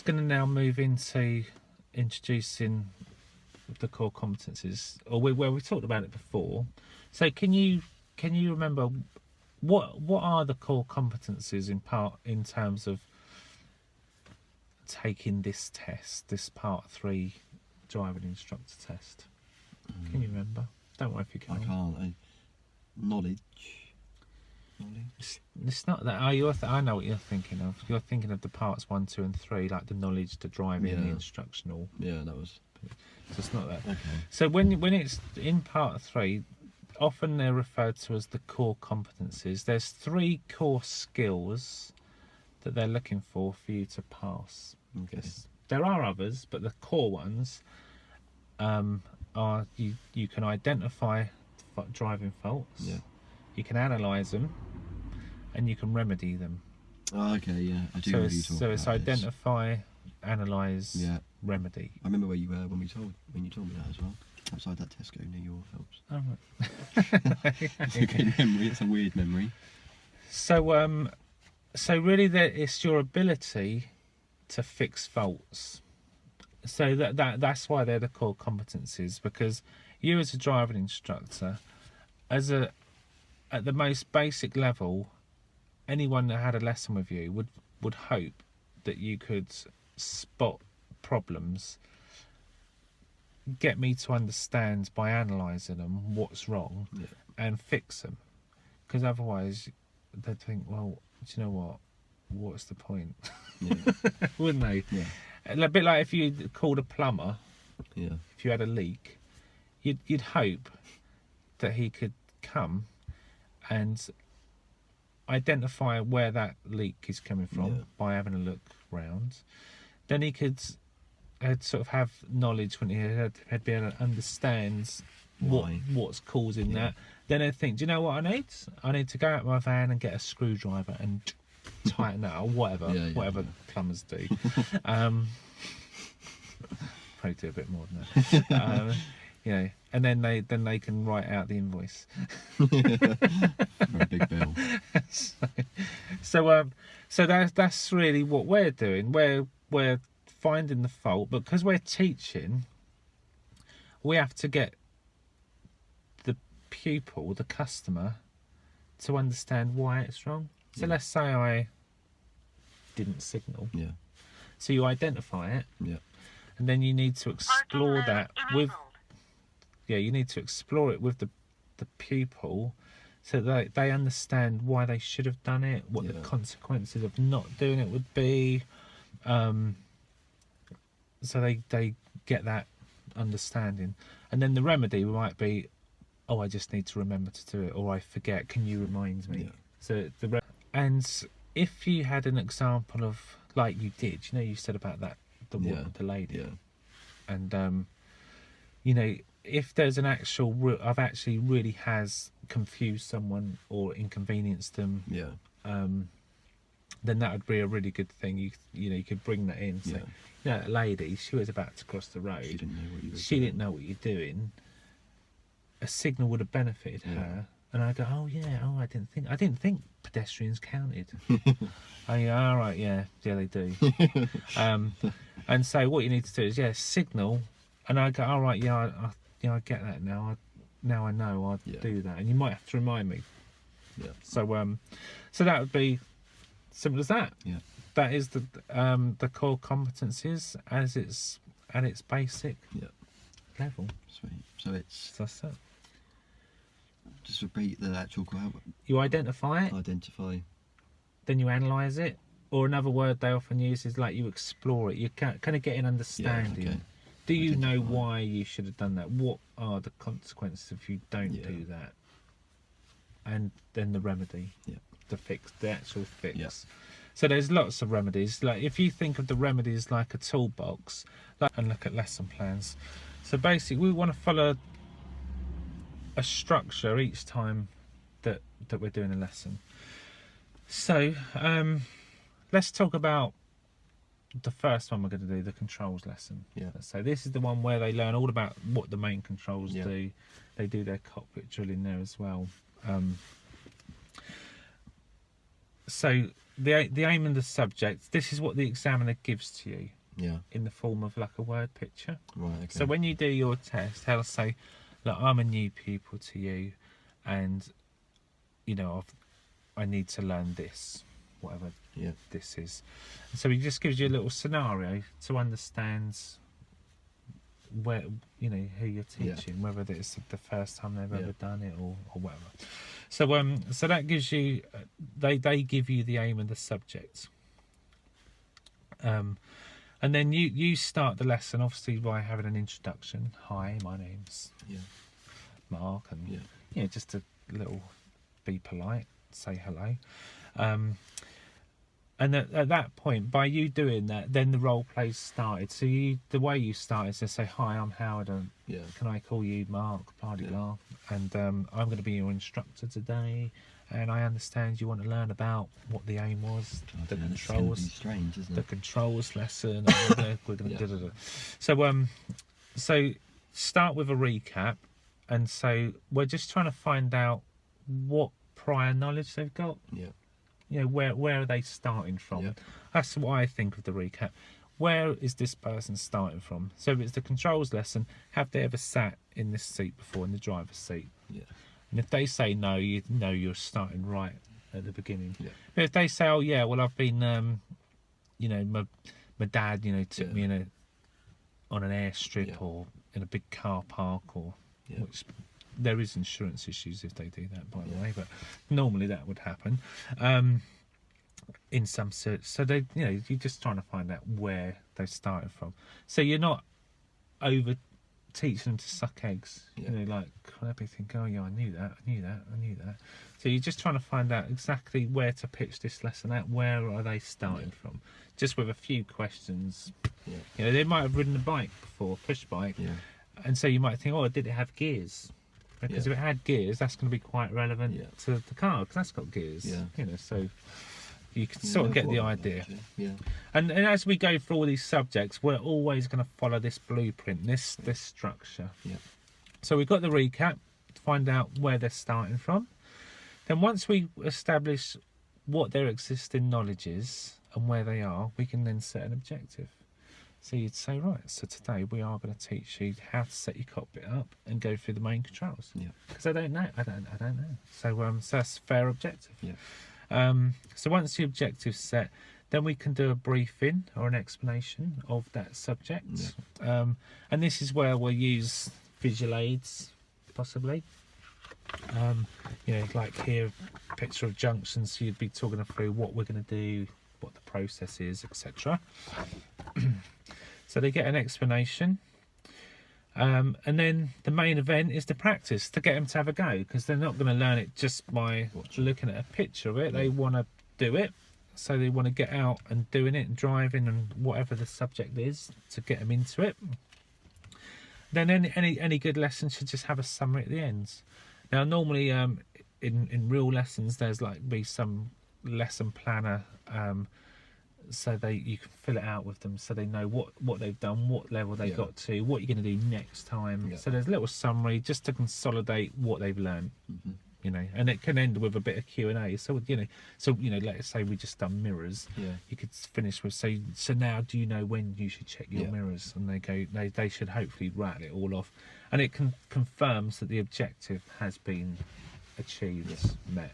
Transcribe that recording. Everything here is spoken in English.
just going to now move into introducing the core competencies, or where we talked about it before. So can you remember what are the core competencies in terms of taking this test, this part 3 driving instructor test? Can you remember? Don't worry if you can't. I can't. Knowledge. It's not that. I know what you're thinking of. You're thinking of the parts 1, 2, and 3, like the knowledge, the driving, the instructional. Yeah, that was. So it's not that. Okay. So when it's in part 3, often they're referred to as the core competencies. There's 3 core skills that they're looking for you to pass. Okay. There are others, but the core ones are you can identify driving faults. Yeah. You can analyse them, and you can remedy them. Oh, okay, yeah. I do remember you talking so it's about this. identify, analyse, remedy. I remember where you were when you told me that as well. Outside that Tesco near your house. Oh, right. It's a good memory. It's a weird memory. So really, it's your ability to fix faults. So that's why they're the core competencies, because you as a driving instructor, at the most basic level, anyone that had a lesson with you would hope that you could spot problems, get me to understand by analysing them what's wrong, and fix them. Because otherwise they'd think, well, do you know what? What's the point? Yeah. Wouldn't they? Yeah. A bit like if you called a plumber, Yeah. if you had a leak, you'd hope that he could come and identify where that leak is coming from by having a look round. Then he could sort of have knowledge when he'd be able to understand what's causing that. Then I'd think, do you know what I need? I need to go out my van and get a screwdriver and tighten that, or whatever plumbers do. Probably do a bit more than that. And then they can write out the invoice. For a big bill. So that's really what we're doing. We're finding the fault, but because we're teaching, we have to get the pupil, the customer, to understand why it's wrong. So let's say I didn't signal. Yeah. So you identify it. Yeah. And then you need to explore that with. Yeah, you need to explore it with the pupil, so that they understand why they should have done it, what the consequences of not doing it would be. So they get that understanding, and then the remedy might be, oh, I just need to remember to do it, or I forget. Can you remind me? Yeah. So and if you had an example of, like you did, you said about that the lady, and if there's an actual, I've actually really has confused someone or inconvenienced them, then that would be a really good thing. You could bring that in. So, that lady, she was about to cross the road. She didn't know what you're doing. A signal would have benefited her. And I go, I didn't think pedestrians counted. I go, all right, yeah, they do. And so what you need to do is signal. And I go, all right, I get that now. Now I know I'll do that, and you might have to remind me. Yeah. So that would be simple as that. Yeah. That is the core competencies at its basic level. Sweet. So it's. That's it. Just repeat the actual quote. You identify it. Identify. Then you analyse it, or another word they often use is like you explore it. You kind of get an understanding. Yeah, okay. Do you know why you should have done that? What are the consequences if you don't do that? And then the remedy, the actual fix. Yeah. So there's lots of remedies. Like if you think of the remedies like a toolbox, and look at lesson plans. So basically, we want to follow a structure each time that we're doing a lesson. So let's talk about the first one we're going to do, the controls lesson. So this is the one where they learn all about what the main controls do. They do their cockpit drill in there as well. so the aim and the subject, this is what the examiner gives to you Yeah. in the form of like a word picture. Right. Okay. So when you do your test, they'll say, look, I'm a new pupil to you, and you know I need to learn this, whatever Yeah. this is. And so he just gives you a little scenario to understand where, you know, who you're teaching, whether it's the first time they've ever done it or whatever. So so that gives you, they give you the aim and the subject. And then you start the lesson obviously by having an introduction. Hi, my name's Mark, and you know, just a little, be polite, say hello. And at that point, by you doing that, then the role play started. So the way you start is to say, hi, I'm Howard, and can I call you Mark, blah, blah, blah. And I'm going to be your instructor today, and I understand you want to learn about what the aim was, the controls, strange, isn't it? the controls lesson. We're going to so start with a recap, and so we're just trying to find out what prior knowledge they've got. Yeah. You know, where are they starting from? Yeah. That's what I think of the recap. Where is this person starting from? So if it's the controls lesson, have they ever sat in this seat before, in the driver's seat? Yeah. And if they say no, you know you're starting right at the beginning. Yeah. But if they say, oh yeah, well I've been, you know, my dad, you know, took me on an airstrip or in a big car park, or which there is insurance issues if they do that, by the way, but normally that would happen in some search. So they, you know, you're just trying to find out where they started from. So you're not over teaching them to suck eggs. You know, like they think, oh yeah, I knew that. So you're just trying to find out exactly where to pitch this lesson at. Where are they starting from? Just with a few questions. You know, they might have ridden a bike before, push bike, and so you might think, oh, did it have gears? Because if it had gears, that's going to be quite relevant to the car, because that's got gears. You know, so you can sort of get the idea. And as we go through all these subjects, we're always going to follow this blueprint, this structure. So we've got the recap to find out where they're starting from. Then once we establish what their existing knowledge is and where they are, we can then set an objective. So you'd say, right, so today we are going to teach you how to set your cockpit up and go through the main controls. Because I don't know. I don't know. So that's a fair objective. So once the objective's set, then we can do a briefing or an explanation of that subject. And this is where we'll use visual aids, possibly. You know, like here, a picture of junctions, so you'd be talking them through what we're going to do, what the process is, etc. So they get an explanation, and then the main event is the practice, to get them to have a go, because they're not going to learn it just by looking at a picture of it. They want to do it, so they want to get out and doing it and driving and whatever the subject is to get them into it. Then any good lesson should just have a summary at the end. Now normally in real lessons there's like be some lesson planner, so you can fill it out with them, so they know what they've done, what level they got to, what you're going to do next time. So there's a little summary just to consolidate what they've learned. You know, and it can end with a bit of Q&A. So you know, let's say we just done mirrors. You could finish with so now do you know when you should check your mirrors? And they should hopefully rattle it all off, and it confirms that the objective has been achieved, met.